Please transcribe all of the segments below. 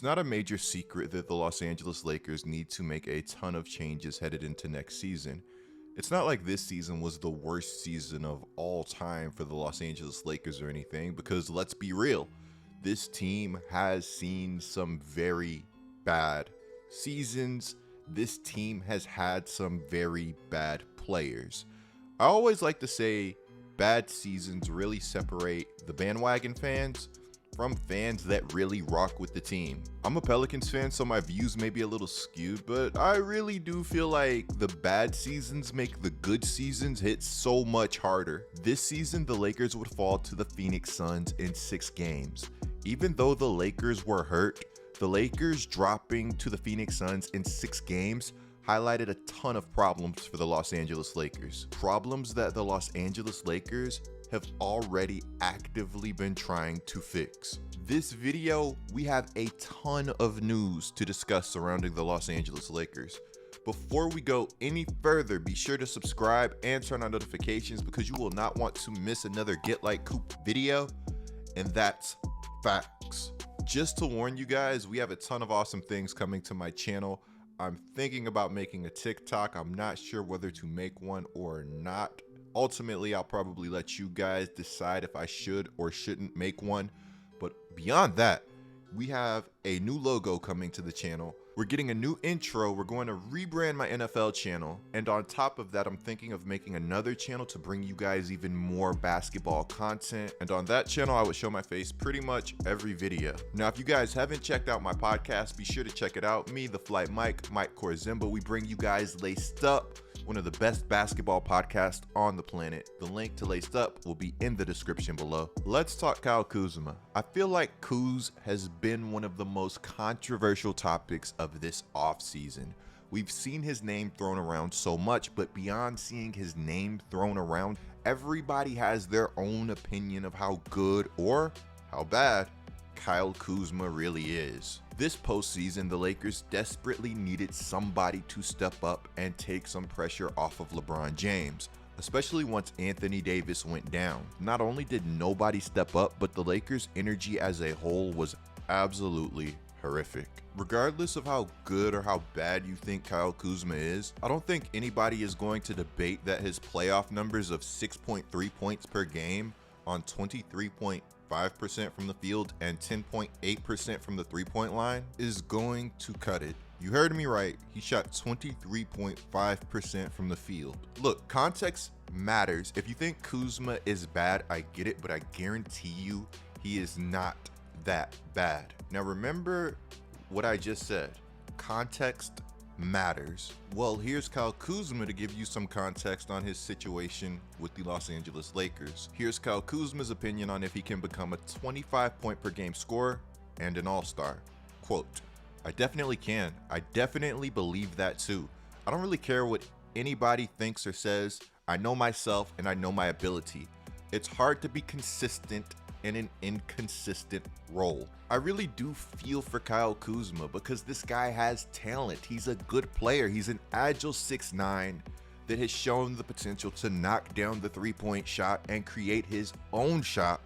It's not a major secret that the Los Angeles Lakers need to make a ton of changes headed into next season. It's not like this season was the worst season of all time for the Los Angeles Lakers or anything, because let's be real, this team has seen some very bad seasons. This team has had some very bad players. I always like to say bad seasons really separate the bandwagon fans from fans that really rock with the team. I'm a Pelicans fan, so my views may be a little skewed, but I really do feel like the bad seasons make the good seasons hit so much harder. This season, the Lakers would fall to the Phoenix Suns in 6 games. Even though the Lakers were hurt, the Lakers dropping to the Phoenix Suns in 6 games highlighted a ton of problems for the Los Angeles Lakers. Problems that the Los Angeles Lakers have already actively been trying to fix. This video, we have a ton of news to discuss surrounding the Los Angeles Lakers. Before we go any further, be sure to subscribe and turn on notifications because you will not want to miss another Get Like Coop video, and that's facts. Just to warn you guys, we have a ton of awesome things coming to my channel. I'm thinking about making a TikTok. I'm not sure whether to make one or not. Ultimately, I'll probably let you guys decide if I should or shouldn't make one. But beyond that, we have a new logo coming to the channel. We're getting a new intro. We're going to rebrand my NFL channel. And on top of that, I'm thinking of making another channel to bring you guys even more basketball content. And on that channel, I would show my face pretty much every video. Now, if you guys haven't checked out my podcast, be sure to check it out. Me, the Flight Mike Korzimba, we bring you guys Laced Up, one of the best basketball podcasts on the planet. The link to Laced Up will be in the description below. Let's talk Kyle Kuzma. I feel like Kuz has been one of the most controversial topics of this offseason. We've seen his name thrown around so much, but beyond seeing his name thrown around, everybody has their own opinion of how good or how bad Kyle Kuzma really is. This postseason, the Lakers desperately needed somebody to step up and take some pressure off of LeBron James, especially once Anthony Davis went down. Not only did nobody step up, but the Lakers' energy as a whole was absolutely horrific. Regardless of how good or how bad you think Kyle Kuzma is, I don't think anybody is going to debate that his playoff numbers of 6.3 points per game on 23.5% from the field and 10.8% from the three-point line is going to cut it. You heard me right. He shot 23.5% from the field. Look, context matters. If you think Kuzma is bad, I get it, but I guarantee you he is not that bad. Now remember what I just said. Context matters. Well, here's Kyle Kuzma to give you some context on his situation with the Los Angeles Lakers. Here's Kyle Kuzma's opinion on if he can become a 25-point per game scorer and an all-star. Quote, "I definitely can. I definitely believe that too. I don't really care what anybody thinks or says. I know myself and I know my ability. It's hard to be consistent in an inconsistent role." I really do feel for Kyle Kuzma because this guy has talent. He's a good player. He's an agile 6'9" that has shown the potential to knock down the three-point shot and create his own shot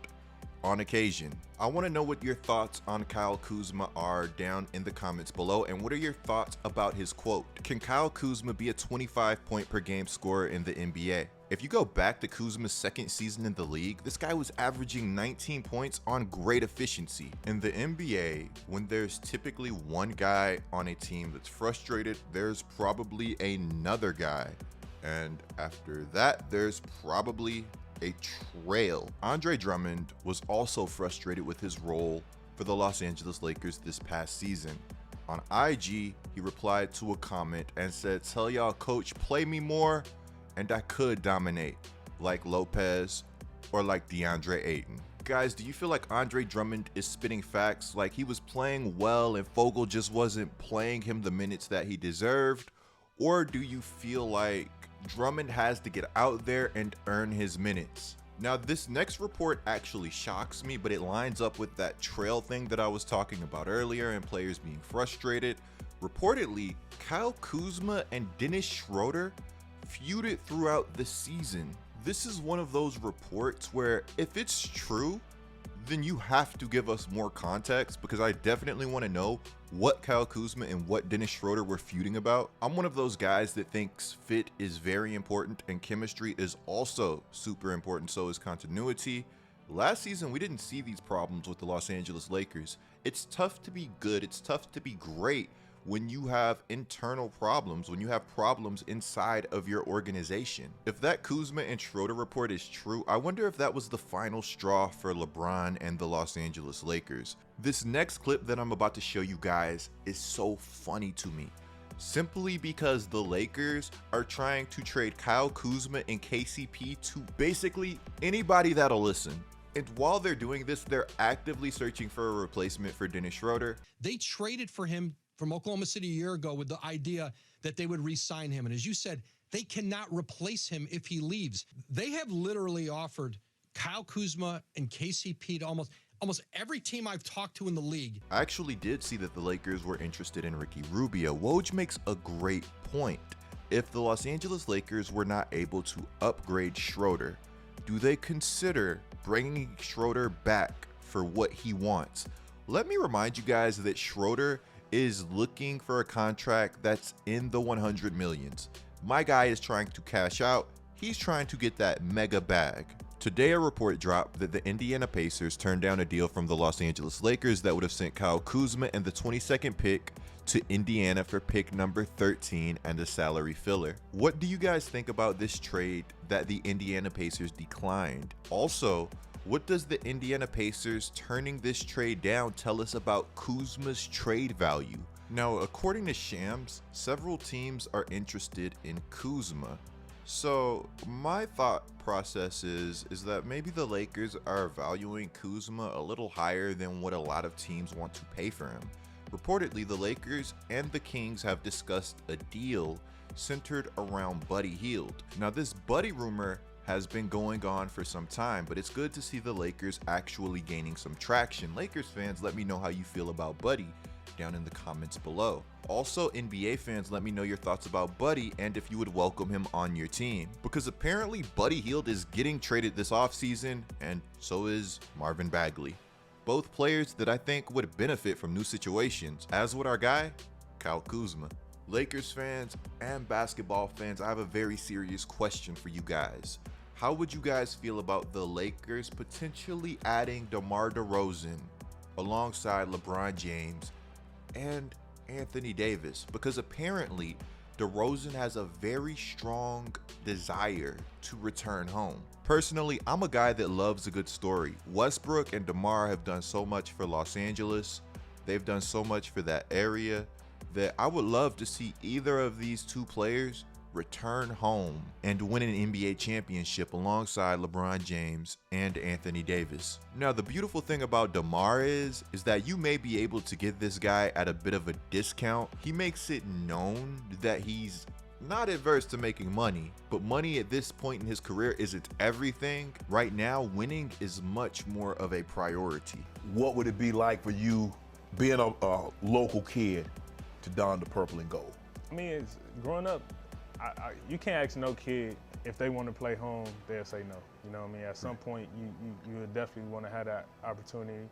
on occasion. I want to know what your thoughts on Kyle Kuzma are down in the comments below, and what are your thoughts about his quote? Can Kyle Kuzma be a 25-point per game scorer in the NBA? If you go back to Kuzma's second season in the league, this guy was averaging 19 points on great efficiency. In the NBA, when there's typically one guy on a team that's frustrated, there's probably another guy. And after that, there's probably a trail. Andre Drummond was also frustrated with his role for the Los Angeles Lakers this past season. On IG, he replied to a comment and said, "Tell y'all coach, play me more and I could dominate like Lopez or like DeAndre Ayton." Guys, do you feel like Andre Drummond is spitting facts, like he was playing well and Vogel just wasn't playing him the minutes that he deserved? Or do you feel like Drummond has to get out there and earn his minutes? Now, this next report actually shocks me, but it lines up with that trail thing that I was talking about earlier and players being frustrated. Reportedly, Kyle Kuzma and Dennis Schroeder feuded throughout the season. This is one of those reports where if it's true, then you have to give us more context, because I definitely want to know what Kyle Kuzma and what Dennis Schroeder were feuding about. I'm one of those guys that thinks fit is very important and chemistry is also super important, so is continuity. Last season, we didn't see these problems with the Los Angeles Lakers. It's tough to be good, it's tough to be great when you have internal problems, when you have problems inside of your organization. If that Kuzma and Schroeder report is true, I wonder if that was the final straw for LeBron and the Los Angeles Lakers. This next clip that I'm about to show you guys is so funny to me, simply because the Lakers are trying to trade Kyle Kuzma and KCP to basically anybody that'll listen. And while they're doing this, they're actively searching for a replacement for Dennis Schroeder. They traded for him from Oklahoma City a year ago with the idea that they would re-sign him. And as you said, they cannot replace him if he leaves. They have literally offered Kyle Kuzma and KCP to almost every team I've talked to in the league. I actually did see that the Lakers were interested in Ricky Rubio. Woj makes a great point. If the Los Angeles Lakers were not able to upgrade Schroeder, do they consider bringing Schroeder back for what he wants? Let me remind you guys that Schroeder is looking for a contract that's in the 100 millions. My guy is trying to cash out. He's trying to get that mega bag. Today, a report dropped that the Indiana Pacers turned down a deal from the Los Angeles Lakers that would have sent Kyle Kuzma and the 22nd pick to Indiana for pick number 13 and a salary filler. What do you guys think about this trade that the Indiana Pacers declined? Also, what does the Indiana Pacers turning this trade down tell us about Kuzma's trade value? Now, according to Shams, several teams are interested in Kuzma. So my thought process is that maybe the Lakers are valuing Kuzma a little higher than what a lot of teams want to pay for him. Reportedly, the Lakers and the Kings have discussed a deal centered around Buddy Hield. Now, this Buddy rumor has been going on for some time, but it's good to see the Lakers actually gaining some traction. Lakers fans, let me know how you feel about Buddy down in the comments below. Also, NBA fans, let me know your thoughts about Buddy and if you would welcome him on your team, because apparently Buddy Hield is getting traded this offseason, and so is Marvin Bagley. Both players that I think would benefit from new situations, as would our guy, Kyle Kuzma. Lakers fans and basketball fans, I have a very serious question for you guys. How would you guys feel about the Lakers potentially adding DeMar DeRozan alongside LeBron James and Anthony Davis? Because apparently DeRozan has a very strong desire to return home. Personally, I'm a guy that loves a good story. Westbrook and DeMar have done so much for Los Angeles. They've done so much for that area that I would love to see either of these two players return home and win an NBA championship alongside LeBron James and Anthony Davis. Now, the beautiful thing about DeMar is that you may be able to get this guy at a bit of a discount. He makes it known that he's not adverse to making money, but money at this point in his career isn't everything. Right now, winning is much more of a priority. What would it be like for you being a local kid to don the purple and gold? I mean, it's growing up, you can't ask no kid if they want to play home, they'll say no. You know what I mean? At some point, you would definitely want to have that opportunity,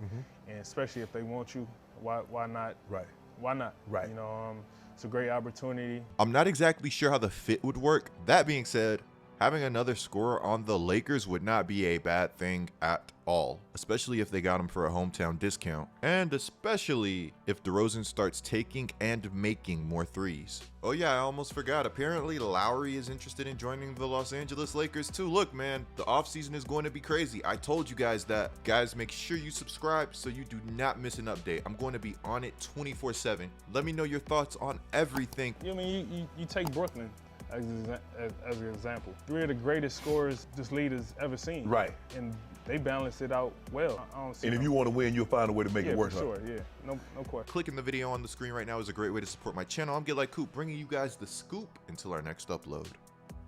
and especially if they want you, why not? Right. Why not? Right. You know, it's a great opportunity. I'm not exactly sure how the fit would work. That being said, having another scorer on the Lakers would not be a bad thing at all, especially if they got him for a hometown discount, and especially if DeRozan starts taking and making more threes. Oh yeah, I almost forgot. Apparently Lowry is interested in joining the Los Angeles Lakers too. Look, man, the offseason is going to be crazy. I told you guys that. Guys, make sure you subscribe so you do not miss an update. I'm going to be on it 24/7. Let me know your thoughts on everything. You know what I mean? You take Brooklyn as an example. 3 of the greatest scorers this league has ever seen. Right. And they balance it out well. I don't see And if you want to win, you'll find a way to make it work. For sure, yeah. No question. Clicking the video on the screen right now is a great way to support my channel. I'm Get Like Coop, bringing you guys the scoop until our next upload.